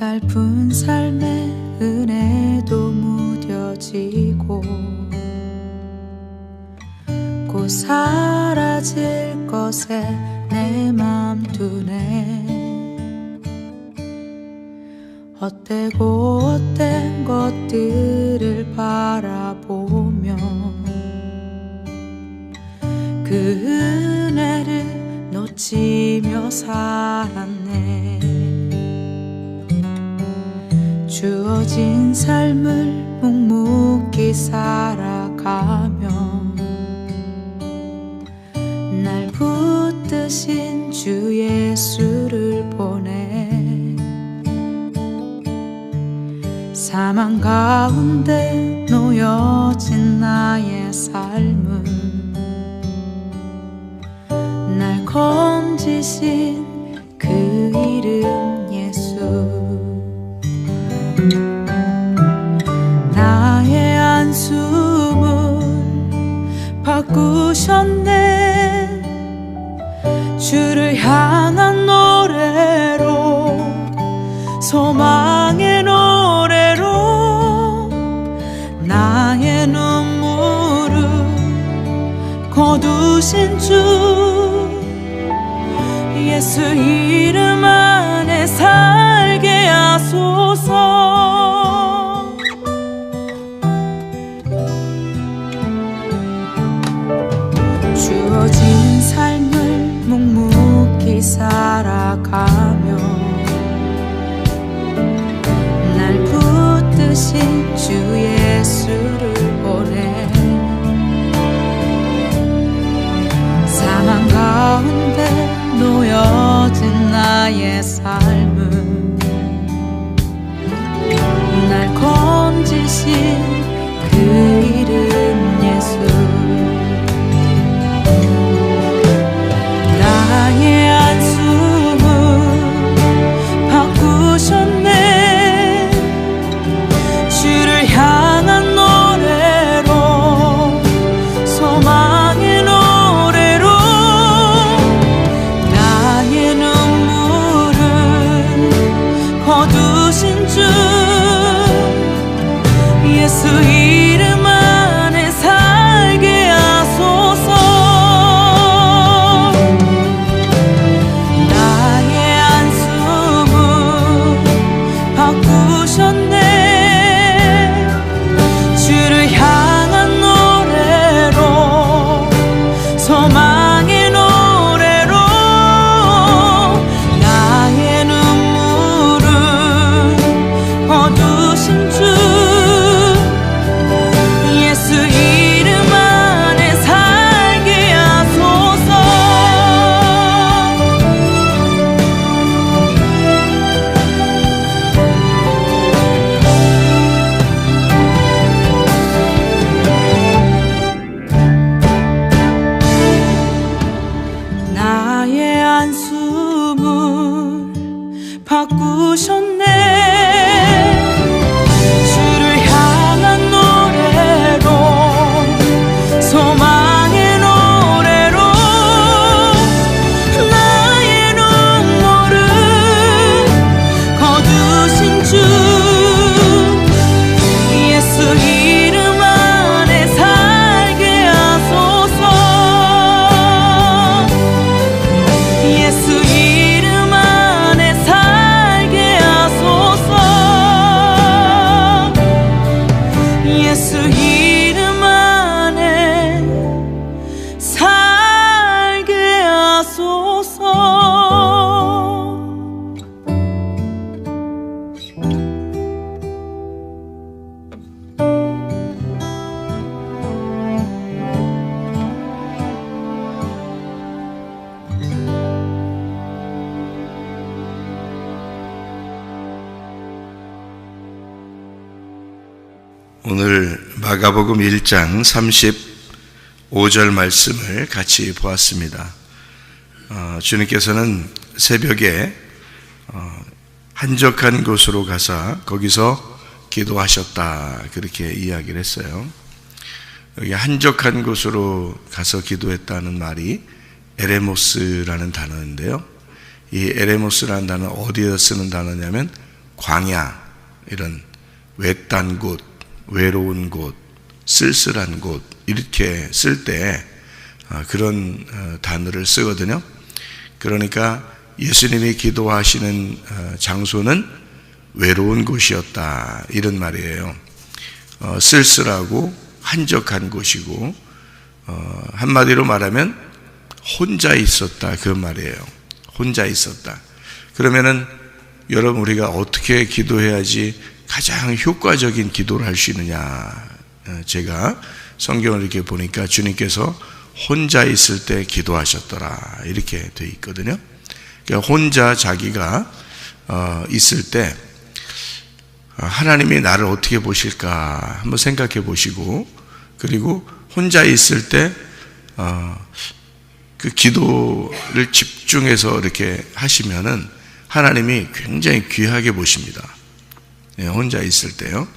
가냘픈 삶의 은혜도 무뎌지고 곧 사라질 것에 내 맘 두네. 헛되고 헛된 것들을 바라보며 그 은혜를 놓치며 살았네. 주어진 삶을 묵묵히 살아가며 날 붙드신 주 예수를 보내. 사망 가운데 놓여진 나의 삶은 날 건지신 그 이름 예수. 나의 한숨을 바꾸셨네. 주를 향한 노래로, 소망의 노래로 나의 눈물을 거두신 주 예수 이름 안에 살게 하소서. 주어진 삶을 묵묵히 살아가며 날 붙드신 주 예수를 보내. 사망 가운데 놓여진 나의 삶은 날 건지신 그 이름 예수. 나의 한숨을 바꾸셨네. 주를 향한 노래로, 소망의 노래로 나의 눈물을 거두신 주 예수 이름 안에 살게 하소서. 오늘 마가복음 1장 35절 말씀을 같이 보았습니다. 주님께서는 새벽에 한적한 곳으로 가서 거기서 기도하셨다, 그렇게 이야기를 했어요. 여기 한적한 곳으로 가서 기도했다는 말이 에레모스라는 단어인데요, 이 에레모스라는 단어는 어디에 쓰는 단어냐면 광야, 이런 외딴 곳, 외로운 곳, 쓸쓸한 곳 이렇게 쓸 때 그런 단어를 쓰거든요. 그러니까 예수님이 기도하시는 장소는 외로운 곳이었다 이런 말이에요. 쓸쓸하고 한적한 곳이고 한마디로 말하면 혼자 있었다 그 말이에요. 혼자 있었다. 그러면은 여러분 우리가 어떻게 기도해야지 가장 효과적인 기도를 할 수 있느냐? 제가 성경을 이렇게 보니까 주님께서 혼자 있을 때 기도하셨더라 이렇게 돼 있거든요. 그러니까 혼자 자기가 있을 때 하나님이 나를 어떻게 보실까 한번 생각해 보시고, 그리고 혼자 있을 때 그 기도를 집중해서 이렇게 하시면은 하나님이 굉장히 귀하게 보십니다. 혼자 있을 때요.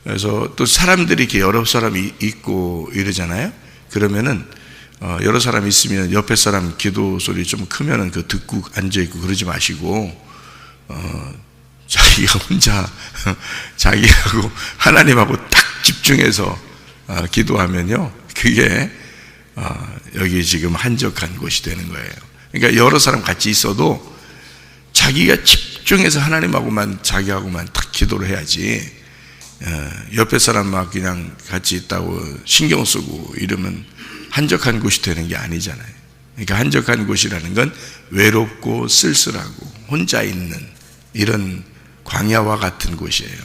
그래서 또 사람들이 이렇게 여러 사람이 있고 이러잖아요. 그러면은 여러 사람 있으면 옆에 사람 기도 소리 좀 크면은 그 듣고 앉아 있고 그러지 마시고 자기가 혼자 자기하고 하나님하고 딱 집중해서 기도하면요, 그게 여기 지금 한적한 곳이 되는 거예요. 그러니까 여러 사람 같이 있어도 자기가 집중해서 하나님하고만 자기하고만 딱 기도를 해야지, 옆에 사람 막 그냥 같이 있다고 신경 쓰고 이러면 한적한 곳이 되는 게 아니잖아요. 그러니까 한적한 곳이라는 건 외롭고 쓸쓸하고 혼자 있는 이런 광야와 같은 곳이에요.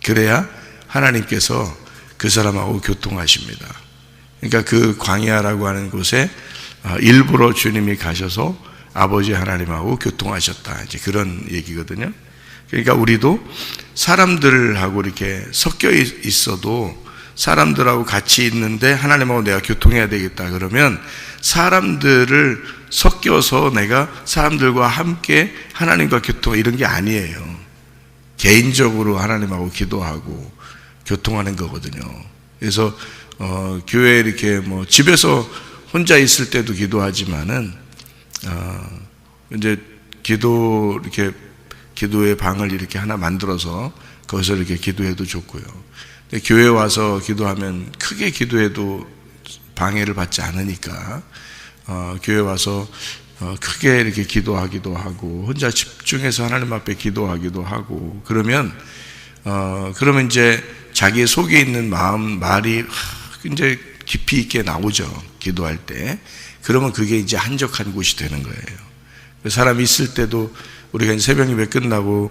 그래야 하나님께서 그 사람하고 교통하십니다. 그러니까 그 광야라고 하는 곳에 일부러 주님이 가셔서 아버지 하나님하고 교통하셨다, 이제 그런 얘기거든요. 그러니까 우리도 사람들하고 이렇게 섞여 있어도 사람들하고 같이 있는데 하나님하고 내가 교통해야 되겠다 그러면 사람들을 섞여서 내가 사람들과 함께 하나님과 교통 이런 게 아니에요. 개인적으로 하나님하고 기도하고 교통하는 거거든요. 그래서 교회 이렇게 뭐 집에서 혼자 있을 때도 기도하지만은 이제 이렇게 기도의 방을 이렇게 하나 만들어서 거기서 이렇게 기도해도 좋고요. 근데 교회 와서 기도하면 크게 기도해도 방해를 받지 않으니까 교회 와서 크게 이렇게 기도하기도 하고 혼자 집중해서 하나님 앞에 기도하기도 하고 그러면 이제 자기 속에 있는 말이 이제 깊이 있게 나오죠. 기도할 때. 그러면 그게 이제 한적한 곳이 되는 거예요. 사람이 있을 때도 우리가 이제 새벽 예배 끝나고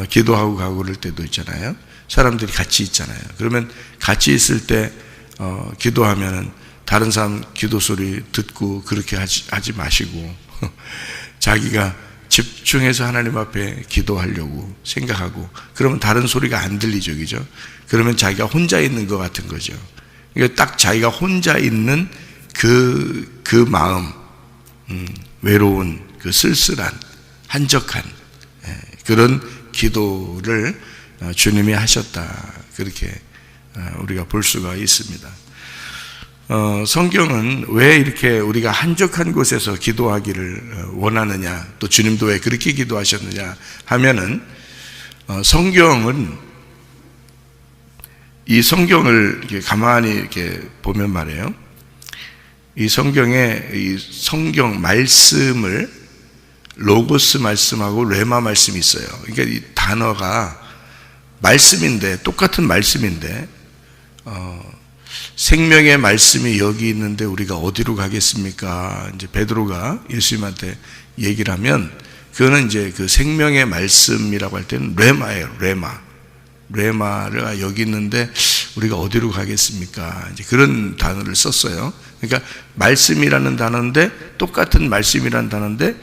기도하고 가고 그럴 때도 있잖아요. 사람들이 같이 있잖아요. 그러면 같이 있을 때 기도하면은 다른 사람 기도 소리 듣고 그렇게 하지 마시고 자기가 집중해서 하나님 앞에 기도하려고 생각하고 그러면 다른 소리가 안 들리죠, 그죠? 그러면 자기가 혼자 있는 것 같은 거죠. 그러니까 딱 자기가 혼자 있는 그 마음, 외로운 그 쓸쓸한 한적한 그런 기도를 주님이 하셨다, 그렇게 우리가 볼 수가 있습니다. 성경은 왜 이렇게 우리가 한적한 곳에서 기도하기를 원하느냐, 또 주님도 왜 그렇게 기도하셨느냐 하면은 이 성경을 이렇게 가만히 이렇게 보면 말이에요. 이 성경 말씀을 로고스 말씀하고 레마 말씀이 있어요. 그러니까 이 단어가 말씀인데, 똑같은 말씀인데 생명의 말씀이 여기 있는데 우리가 어디로 가겠습니까? 이제 베드로가 예수님한테 얘기를 하면 그거는 이제 그 생명의 말씀이라고 할 때는 레마예요. 레마가 여기 있는데 우리가 어디로 가겠습니까? 이제 그런 단어를 썼어요. 그러니까 말씀이라는 단어인데, 똑같은 말씀이라는 단어인데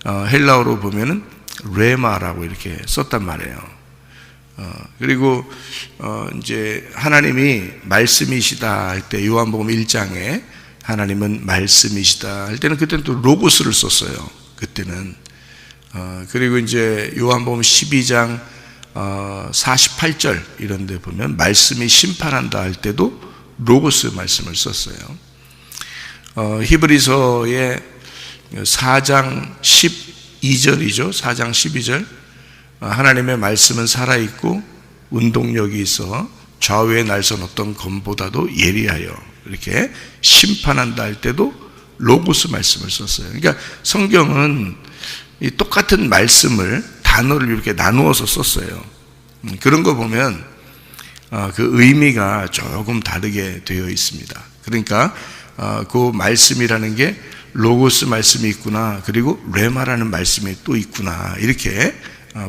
헬라어로 보면은 레마라고 이렇게 썼단 말이에요. 그리고 이제 하나님이 말씀이시다 할 때 요한복음 1장에 하나님은 말씀이시다 할 때는 그때는 또 로고스를 썼어요. 그때는 그리고 이제 요한복음 12장 48절 이런 데 보면 말씀이 심판한다 할 때도 로고스 말씀을 썼어요. 히브리서의 4장 12절이죠. 4장 12절 하나님의 말씀은 살아있고 운동력이 있어 좌우의 날선 어떤 검보다도 예리하여 이렇게 심판한다 할 때도 로고스 말씀을 썼어요. 그러니까 성경은 이 똑같은 말씀을 단어를 이렇게 나누어서 썼어요. 그런 거 보면 그 의미가 조금 다르게 되어 있습니다. 그러니까 그 말씀이라는 게 로고스 말씀이 있구나, 그리고 레마라는 말씀이 또 있구나, 이렇게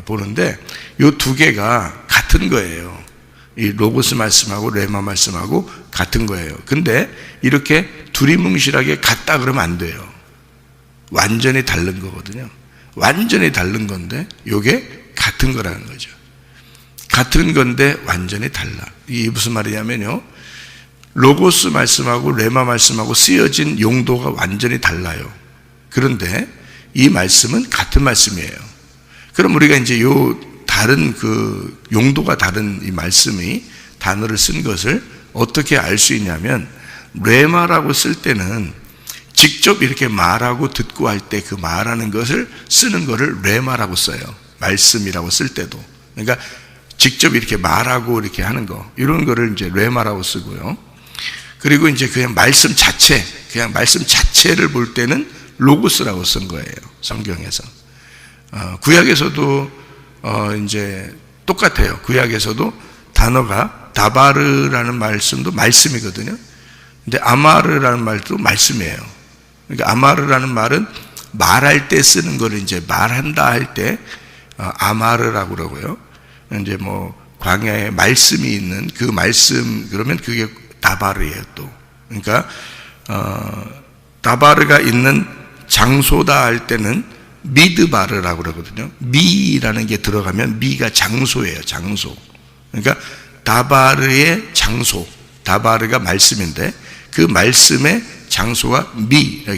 보는데 이 두 개가 같은 거예요. 이 로고스 말씀하고 레마 말씀하고 같은 거예요. 근데 이렇게 두리뭉실하게 같다 그러면 안 돼요. 완전히 다른 거거든요. 완전히 다른 건데 이게 같은 거라는 거죠. 같은 건데 완전히 달라. 이게 무슨 말이냐면요, 로고스 말씀하고 레마 말씀하고 쓰여진 용도가 완전히 달라요. 그런데 이 말씀은 같은 말씀이에요. 그럼 우리가 이제 요 다른 그 용도가 다른 이 말씀이 단어를 쓴 것을 어떻게 알 수 있냐면, 레마라고 쓸 때는 직접 이렇게 말하고 듣고 할 때 그 말하는 것을 쓰는 거를 레마라고 써요. 말씀이라고 쓸 때도. 그러니까 직접 이렇게 말하고 이렇게 하는 거, 이런 거를 이제 레마라고 쓰고요. 그리고 이제 그냥 말씀 자체, 그냥 말씀 자체를 볼 때는 로고스라고 쓴 거예요. 성경에서. 구약에서도 이제 똑같아요. 구약에서도 단어가 다바르라는 말씀도 말씀이거든요. 근데 아마르라는 말도 말씀이에요. 그러니까 아마르라는 말은 말할 때 쓰는 거를 이제 말한다 할 때 아마르라고 그러고요. 이제 뭐 광야에 말씀이 있는 그 말씀, 그러면 그게 다바르예요 또. 그러니까 다바르가 있는 장소다 할 때는 미드바르라고 그러거든요. 미라는 게 들어가면 미가 장소예요. 장소. 그러니까 다바르의 장소, 다바르가 말씀인데 그 말씀의 장소가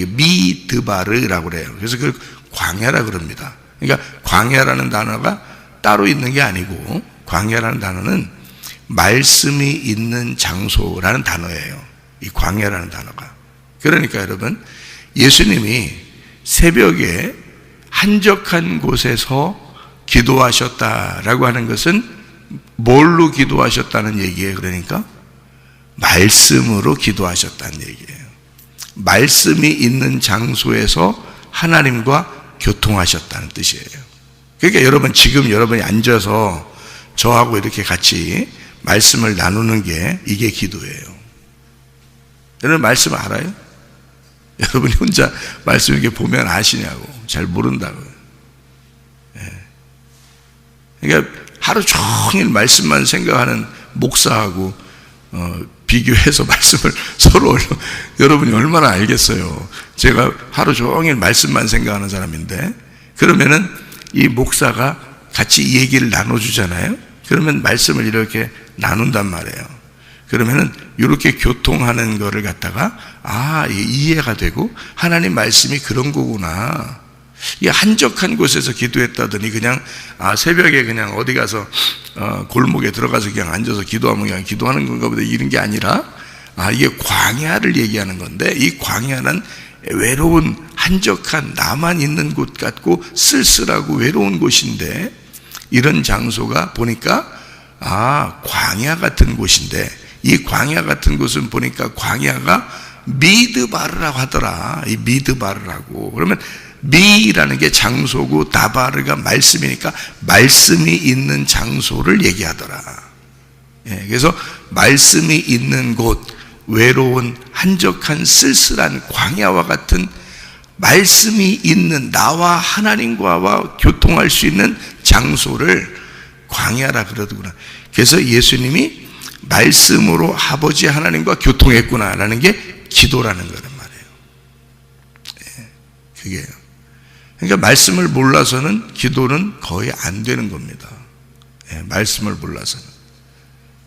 미드바르라고 그래요. 그래서 그걸 광야라 그럽니다. 그러니까 광야라는 단어가 따로 있는 게 아니고, 광야라는 단어는 말씀이 있는 장소라는 단어예요. 이 광야라는 단어가. 그러니까 여러분, 예수님이 새벽에 한적한 곳에서 기도하셨다라고 하는 것은 뭘로 기도하셨다는 얘기예요? 그러니까 말씀으로 기도하셨다는 얘기예요. 말씀이 있는 장소에서 하나님과 교통하셨다는 뜻이에요. 그러니까 여러분, 지금 여러분이 앉아서 저하고 이렇게 같이 말씀을 나누는 게 이게 기도예요. 여러분 말씀 알아요? 여러분이 혼자 말씀 이렇게 보면 아시냐고. 잘 모른다고요. 그러니까 하루 종일 말씀만 생각하는 목사하고 비교해서 말씀을 서로 여러분이 얼마나 알겠어요. 제가 하루 종일 말씀만 생각하는 사람인데, 그러면은 이 목사가 같이 이 얘기를 나눠주잖아요. 그러면 말씀을 이렇게 나눈단 말이에요. 그러면은 이렇게 교통하는 거를 갖다가 이해가 되고, 하나님 말씀이 그런 거구나. 이 한적한 곳에서 기도했다더니 그냥 새벽에 그냥 어디 가서 골목에 들어가서 그냥 앉아서 기도하면 그냥 기도하는 건가 보다, 이런 게 아니라 이게 광야를 얘기하는 건데, 이 광야는 외로운 한적한 나만 있는 곳 같고 쓸쓸하고 외로운 곳인데, 이런 장소가 보니까 광야 같은 곳인데, 이 광야 같은 곳은 보니까 광야가 미드바르라고 하더라. 이 미드바르라고. 그러면 미라는 게 장소고 다바르가 말씀이니까 말씀이 있는 장소를 얘기하더라. 그래서 말씀이 있는 곳, 외로운 한적한 쓸쓸한 광야와 같은 말씀이 있는 나와 하나님과와 교통할 수 있는 장소를 광야라 그러더구나. 그래서 예수님이 말씀으로 아버지 하나님과 교통했구나라는 게 기도라는 거란 말이에요. 그게요. 그러니까 말씀을 몰라서는 기도는 거의 안 되는 겁니다. 말씀을 몰라서는.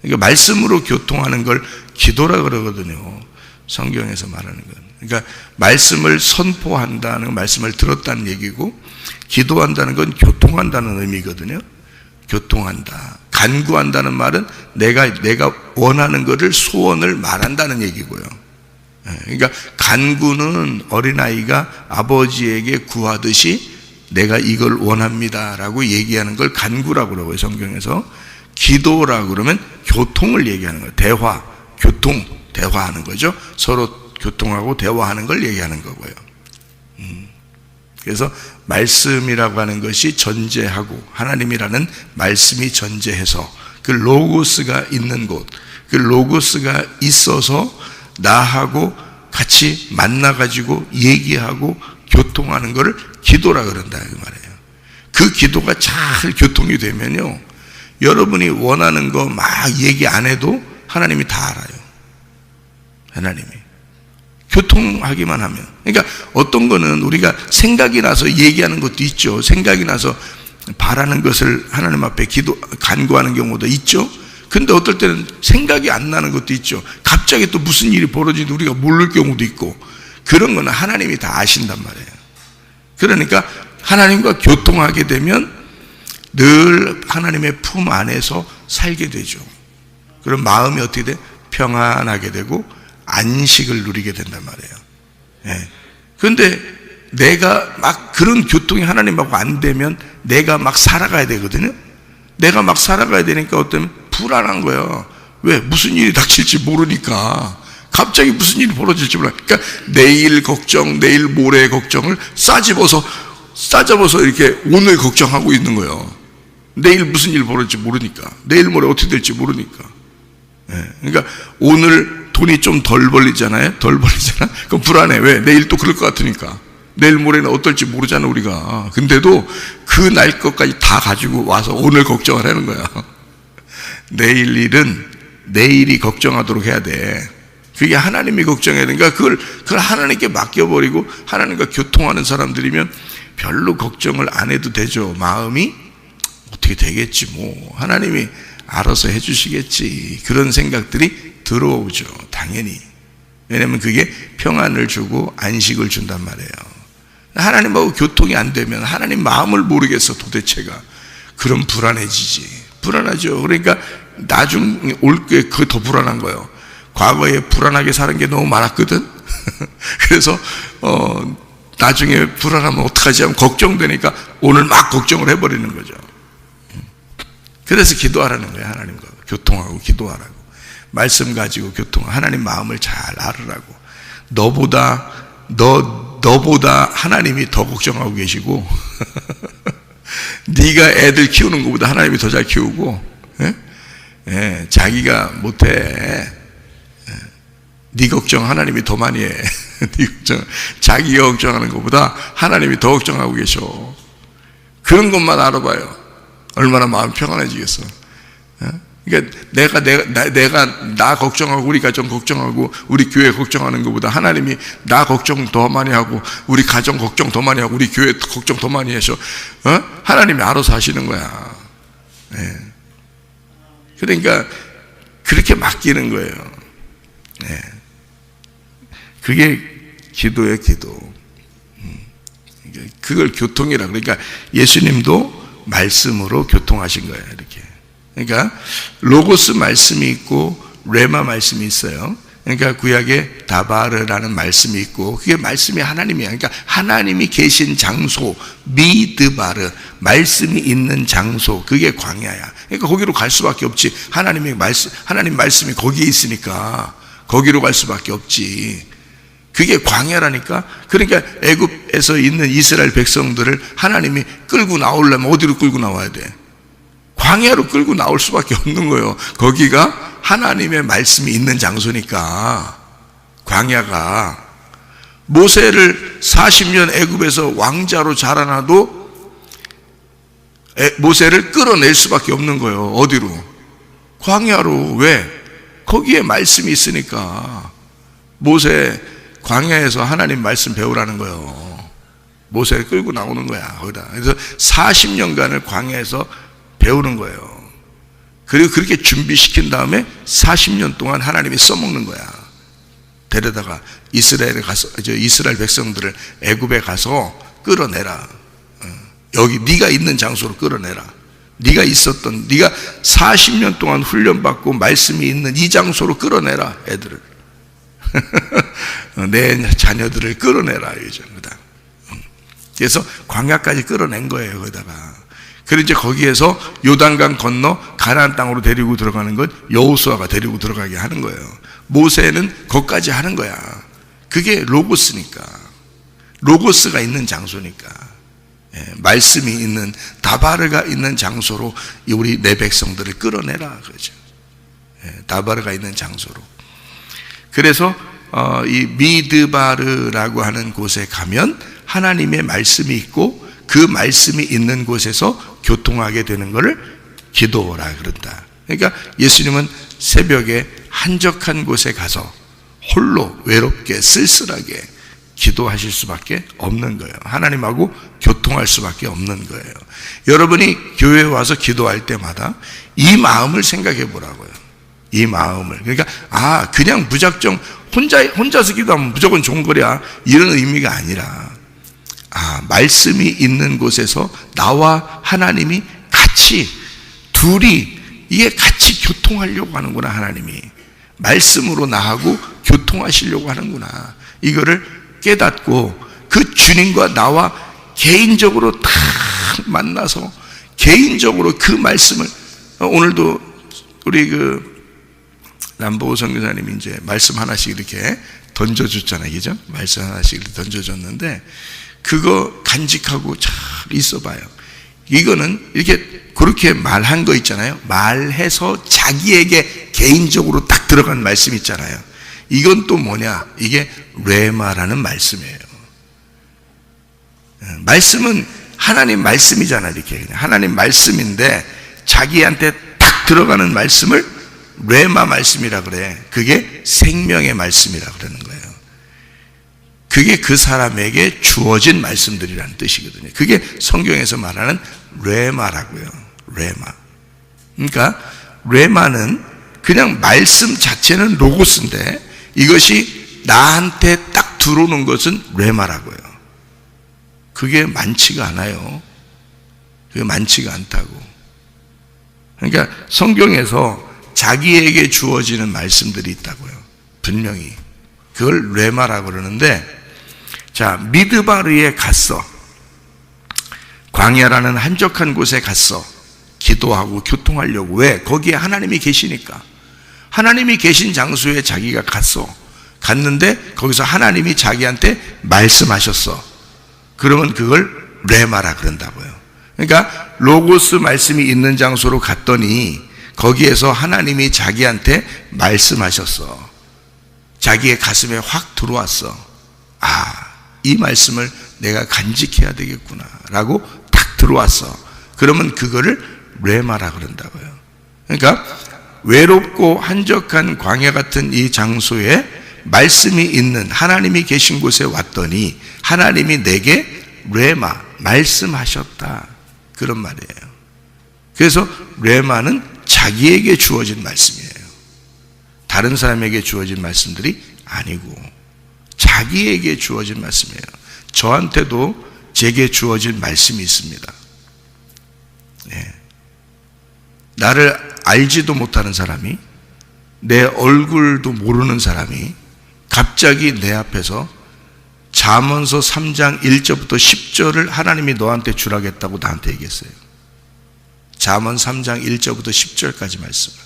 그러니까 말씀으로 교통하는 걸 기도라 그러거든요. 성경에서 말하는 건. 그러니까 말씀을 선포한다는, 말씀을 들었다는 얘기고, 기도한다는 건 교통한다는 의미거든요. 교통한다. 간구한다는 말은 내가 원하는 것을, 소원을 말한다는 얘기고요. 그러니까 간구는 어린아이가 아버지에게 구하듯이 내가 이걸 원합니다 라고 얘기하는 걸 간구라고 그러고요. 성경에서 기도라고 그러면 교통을 얘기하는 거예요. 대화, 교통, 대화하는 거죠. 서로 교통하고 대화하는 걸 얘기하는 거고요. 그래서 말씀이라고 하는 것이 전제하고 하나님이라는 말씀이 전제해서 그 로고스가 있는 곳, 그 로고스가 있어서 나하고 같이 만나가지고 얘기하고 교통하는 것을 기도라 그런다 그 말이에요. 그 기도가 잘 교통이 되면요, 여러분이 원하는 거 막 얘기 안 해도 하나님이 다 알아요. 하나님이 교통하기만 하면. 그러니까 어떤 거는 우리가 생각이 나서 얘기하는 것도 있죠. 생각이 나서 바라는 것을 하나님 앞에 간구하는 경우도 있죠. 근데 어떨 때는 생각이 안 나는 것도 있죠. 갑자기 또 무슨 일이 벌어지는지 우리가 모를 경우도 있고, 그런 거는 하나님이 다 아신단 말이에요. 그러니까 하나님과 교통하게 되면 늘 하나님의 품 안에서 살게 되죠. 그럼 마음이 어떻게 돼? 평안하게 되고 안식을 누리게 된단 말이에요. 예. 그런데 내가 막 그런 교통이 하나님하고 안 되면 내가 막 살아가야 되거든요. 내가 막 살아가야 되니까 어쩌면 불안한 거예요. 왜? 무슨 일이 닥칠지 모르니까. 갑자기 무슨 일이 벌어질지 몰라. 그러니까 내일 걱정, 내일 모레 걱정을 싸집어서 이렇게 오늘 걱정하고 있는 거예요. 내일 무슨 일 벌어질지 모르니까. 내일 모레 어떻게 될지 모르니까. 예. 그러니까 오늘 돈이 좀 덜 벌리잖아요. 덜 벌리잖아. 그럼 불안해. 왜? 내일 또 그럴 것 같으니까. 내일 모레는 어떨지 모르잖아 우리가. 근데도 그 날 것까지 다 가지고 와서 오늘 걱정을 하는 거야. 내일 일은 내일이 걱정하도록 해야 돼. 그게 하나님이 걱정해야 되니까 그걸 하나님께 맡겨버리고 하나님과 교통하는 사람들이면 별로 걱정을 안 해도 되죠. 마음이 어떻게 되겠지 뭐, 하나님이 알아서 해주시겠지, 그런 생각들이 들어오죠. 당연히. 왜냐하면 그게 평안을 주고 안식을 준단 말이에요. 하나님하고 교통이 안 되면 하나님 마음을 모르겠어 도대체가. 그럼 불안해지지. 불안하죠. 그러니까 나중에 올 게 그게 더 불안한 거예요. 과거에 불안하게 사는 게 너무 많았거든. 그래서 나중에 불안하면 어떡하지 하면 걱정되니까 오늘 막 걱정을 해버리는 거죠. 그래서 기도하라는 거예요. 하나님과 교통하고 기도하라고. 말씀 가지고 하나님 마음을 잘 알으라고. 너보다 하나님이 더 걱정하고 계시고 네가 애들 키우는 것보다 하나님이 더 잘 키우고, 예? 자기가 못해. 네 걱정 하나님이 더 많이 해. 네 걱정, 자기가 걱정하는 것보다 하나님이 더 걱정하고 계셔. 그런 것만 알아봐요. 얼마나 마음 평안해지겠어. 그러니까 내가 나 걱정하고 우리 가정 걱정하고 우리 교회 걱정하는 것보다 하나님이 나 걱정 더 많이 하고 우리 가정 걱정 더 많이 하고 우리 교회 걱정 더 많이 하셔. 하나님이 알아서 하시는 거야. 네. 그러니까 그렇게 맡기는 거예요. 네. 그게 기도예요, 기도. 그걸 교통이라. 그러니까 예수님도 말씀으로 교통하신 거예요, 이렇게. 그러니까 로고스 말씀이 있고 레마 말씀이 있어요. 그러니까 구약에 다바르라는 말씀이 있고 그게 말씀이 하나님이야. 그러니까 하나님이 계신 장소, 미드바르, 말씀이 있는 장소, 그게 광야야. 그러니까 거기로 갈 수밖에 없지. 하나님 말씀이 거기에 있으니까 거기로 갈 수밖에 없지. 그게 광야라니까. 그러니까 애굽에서 있는 이스라엘 백성들을 하나님이 끌고 나오려면 어디로 끌고 나와야 돼? 광야로 끌고 나올 수밖에 없는 거예요. 거기가 하나님의 말씀이 있는 장소니까. 광야가. 모세를 40년 애굽에서 왕자로 자라나도 모세를 끌어낼 수밖에 없는 거예요. 어디로? 광야로. 왜? 거기에 말씀이 있으니까. 모세 광야에서 하나님 말씀 배우라는 거예요. 모세를 끌고 나오는 거야, 거기다. 그래서 40년간을 광야에서 배우는 거예요. 그리고 그렇게 준비시킨 다음에 40년 동안 하나님이 써먹는 거야. 데려다가 이스라엘 백성들을 애굽에 가서 끌어내라. 여기 네가 있는 장소로 끌어내라. 네가 40년 동안 훈련받고 말씀이 있는 이 장소로 끌어내라, 애들을. 내 자녀들을 끌어내라, 이제. 그래서 광야까지 끌어낸 거예요. 거기다가. 그리고 이제 거기에서 요단강 건너 가나안 땅으로 데리고 들어가는 건 여호수아가 데리고 들어가게 하는 거예요. 모세는 거기까지 하는 거야. 그게 로고스니까. 로고스가 있는 장소니까. 말씀이 있는 다바르가 있는 장소로 우리 내 백성들을 끌어내라 그러죠. 다바르가 있는 장소로. 그래서 이 미드바르라고 하는 곳에 가면 하나님의 말씀이 있고 그 말씀이 있는 곳에서 교통하게 되는 것을 기도라 그런다. 그러니까 예수님은 새벽에 한적한 곳에 가서 홀로 외롭게 쓸쓸하게 기도하실 수밖에 없는 거예요. 하나님하고 교통할 수밖에 없는 거예요. 여러분이 교회에 와서 기도할 때마다 이 마음을 생각해 보라고요. 이 마음을. 그러니까 그냥 무작정 혼자서 기도하면 무조건 좋은 거랴 이런 의미가 아니라 말씀이 있는 곳에서 나와 하나님이 같이 둘이 이게 같이 교통하려고 하는구나. 하나님이 말씀으로 나하고 교통하시려고 하는구나. 이거를 깨닫고 그 주님과 나와 개인적으로 딱 만나서 개인적으로 그 말씀을 오늘도 우리 남보호 선교사님이 이제 말씀 하나씩 이렇게 던져줬잖아요. 그죠? 말씀 하나씩 이렇게 던져줬는데 그거 간직하고 잘 있어봐요. 이거는 이렇게 그렇게 말한 거 있잖아요. 말해서 자기에게 개인적으로 딱 들어간 말씀 있잖아요. 이건 또 뭐냐? 이게 레마라는 말씀이에요. 말씀은 하나님 말씀이잖아. 이렇게 하나님 말씀인데 자기한테 딱 들어가는 말씀을 레마 말씀이라 그래. 그게 생명의 말씀이라 그러는 거예요. 그게 그 사람에게 주어진 말씀들이라는 뜻이거든요. 그게 성경에서 말하는 레마라고요. 레마. 그러니까 레마는 그냥 말씀 자체는 로고스인데 이것이 나한테 딱 들어오는 것은 레마라고요. 그게 많지가 않아요. 그게 많지가 않다고. 그러니까 성경에서 자기에게 주어지는 말씀들이 있다고요. 분명히. 그걸 레마라고 그러는데 자, 미드바르에 갔어. 광야라는 한적한 곳에 갔어. 기도하고 교통하려고. 왜? 거기에 하나님이 계시니까. 하나님이 계신 장소에 자기가 갔어. 갔는데 거기서 하나님이 자기한테 말씀하셨어. 그러면 그걸 레마라 그런다고요. 그러니까 로고스 말씀이 있는 장소로 갔더니 거기에서 하나님이 자기한테 말씀하셨어. 자기의 가슴에 확 들어왔어. 이 말씀을 내가 간직해야 되겠구나 라고 딱 들어왔어. 그러면 그거를 레마라 그런다고요. 그러니까 외롭고 한적한 광야 같은 이 장소에 말씀이 있는 하나님이 계신 곳에 왔더니 하나님이 내게 레마 말씀하셨다 그런 말이에요. 그래서 레마는 자기에게 주어진 말씀이에요. 다른 사람에게 주어진 말씀들이 아니고 자기에게 주어진 말씀이에요. 저한테도 제게 주어진 말씀이 있습니다. 나를 알지도 못하는 사람이, 내 얼굴도 모르는 사람이 갑자기 내 앞에서 잠언서 3장 1절부터 10절을 하나님이 너한테 주라겠다고 나한테 얘기했어요. 잠언 3장 1절부터 10절까지 말씀을.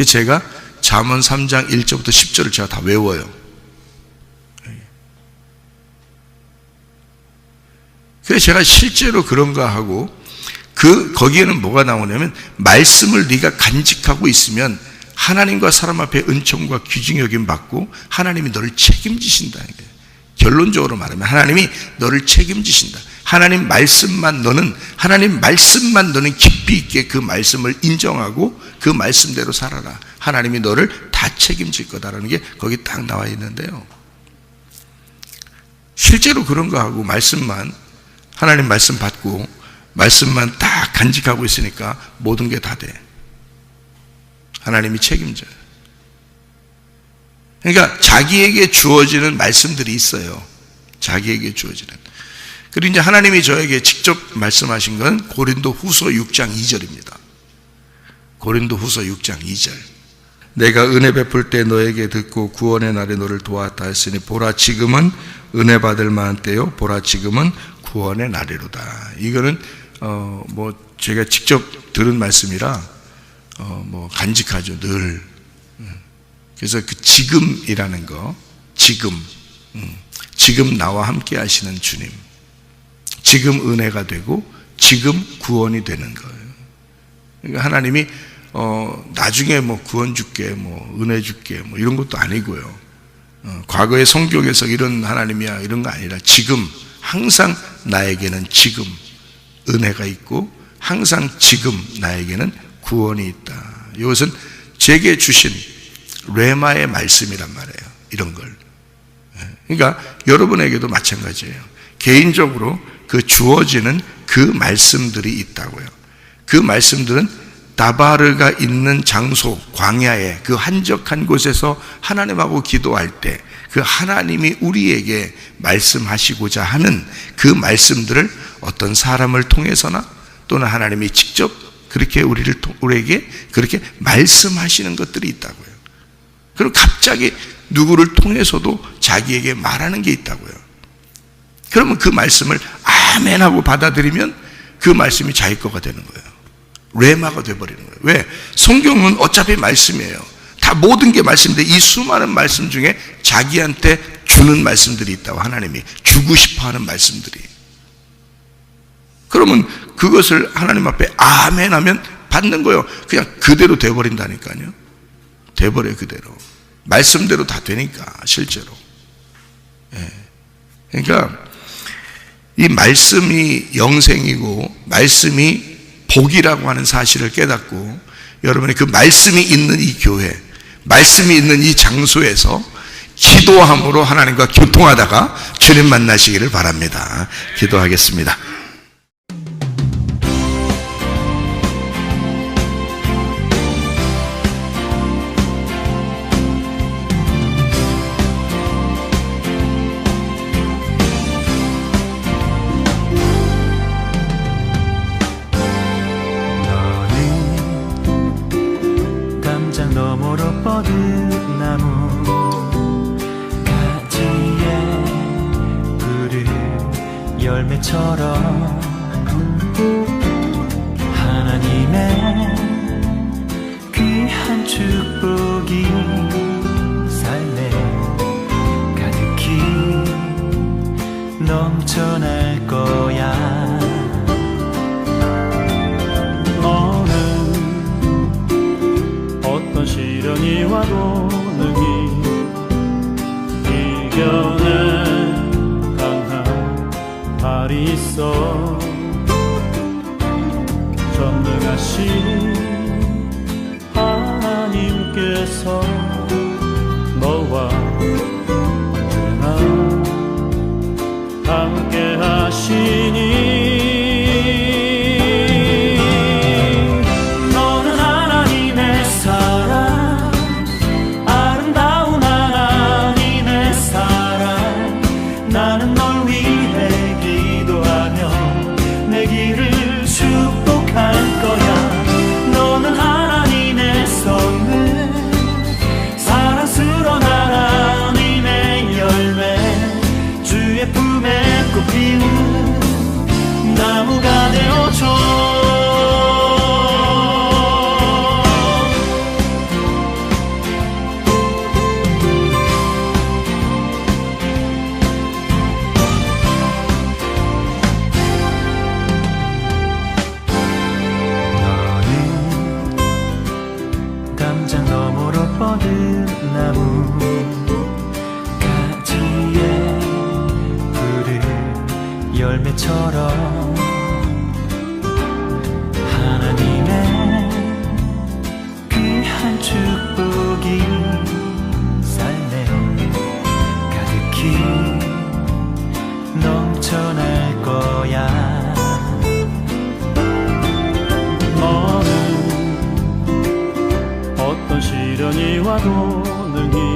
제가 잠언 3장 1절부터 10절을 제가 다 외워요. 그래서 제가 실제로 그런가 하고 거기에는 뭐가 나오냐면 말씀을 네가 간직하고 있으면 하나님과 사람 앞에 은총과 귀중 여김 받고 하나님이 너를 책임지신다는 거예요. 결론적으로 말하면 하나님이 너를 책임지신다. 하나님 말씀만 너는 깊이 있게 그 말씀을 인정하고 그 말씀대로 살아라. 하나님이 너를 다 책임질 거다라는 게 거기 딱 나와 있는데요. 실제로 그런가 하고 하나님 말씀 받고 말씀만 딱 간직하고 있으니까 모든 게 다 돼. 하나님이 책임져요. 그러니까 자기에게 주어지는 말씀들이 있어요. 자기에게 주어지는. 그리고 이제 하나님이 저에게 직접 말씀하신 건 고린도 후서 6장 2절입니다. 고린도 후서 6장 2절. 내가 은혜 베풀 때 너에게 듣고 구원의 날에 너를 도왔다 했으니 보라 지금은 은혜 받을 만한 때요 보라 지금은 구원의 날이로다. 이거는 제가 직접 들은 말씀이라 간직하죠 늘. 그래서 그 지금이라는 거, 지금 나와 함께 하시는 주님, 지금 은혜가 되고 지금 구원이 되는 거예요. 그러니까 하나님이 나중에 구원 줄게, 은혜 줄게, 이런 것도 아니고요. 과거의 성경에서 이런 하나님이야 이런 거 아니라 지금, 항상 나에게는 지금 은혜가 있고 항상 지금 나에게는 구원이 있다. 이것은 제게 주신 레마의 말씀이란 말이에요. 이런 걸. 그러니까 여러분에게도 마찬가지예요. 개인적으로 그 주어지는 그 말씀들이 있다고요. 그 말씀들은 다바르가 있는 장소, 광야의 그 한적한 곳에서 하나님하고 기도할 때 그 하나님이 우리에게 말씀하시고자 하는 그 말씀들을 어떤 사람을 통해서나 또는 하나님이 직접 그렇게 우리에게 그렇게 말씀하시는 것들이 있다고요. 그리고 갑자기 누구를 통해서도 자기에게 말하는 게 있다고요. 그러면 그 말씀을 아멘 하고 받아들이면 그 말씀이 자기 거가 되는 거예요. 레마가 되어버리는 거예요. 왜? 성경은 어차피 말씀이에요. 다 모든 게 말씀인데 이 수많은 말씀 중에 자기한테 주는 말씀들이 있다고, 하나님이 주고 싶어하는 말씀들이. 그러면 그것을 하나님 앞에 아멘 하면 받는 거예요. 그냥 그대로 돼버린다니까요. 돼버려요. 그대로 말씀대로 다 되니까 실제로. 그러니까 이 말씀이 영생이고 말씀이 복이라고 하는 사실을 깨닫고 여러분이 그 말씀이 있는 이 교회, 말씀이 있는 이 장소에서 기도함으로 하나님과 교통하다가 주님 만나시기를 바랍니다. 기도하겠습니다. 너머로 뻗은 나무 가지에 푸른 열매처럼 하나님의 귀한 축복이 삶에 가득히 넘쳐날 거야. 어떤 시련이 와도 능히 이겨낼 강한 발이 있어. 전능하신 하나님께서 너와 언제나 함께 하시니 나무가 되어줘. 너는 담장 너머로 뻗은 나무 가지에 푸른 열매처럼 하나님의 귀한 축복이 삶에 가득히 넘쳐날 거야. 너는 어떤 시련이 와도 능히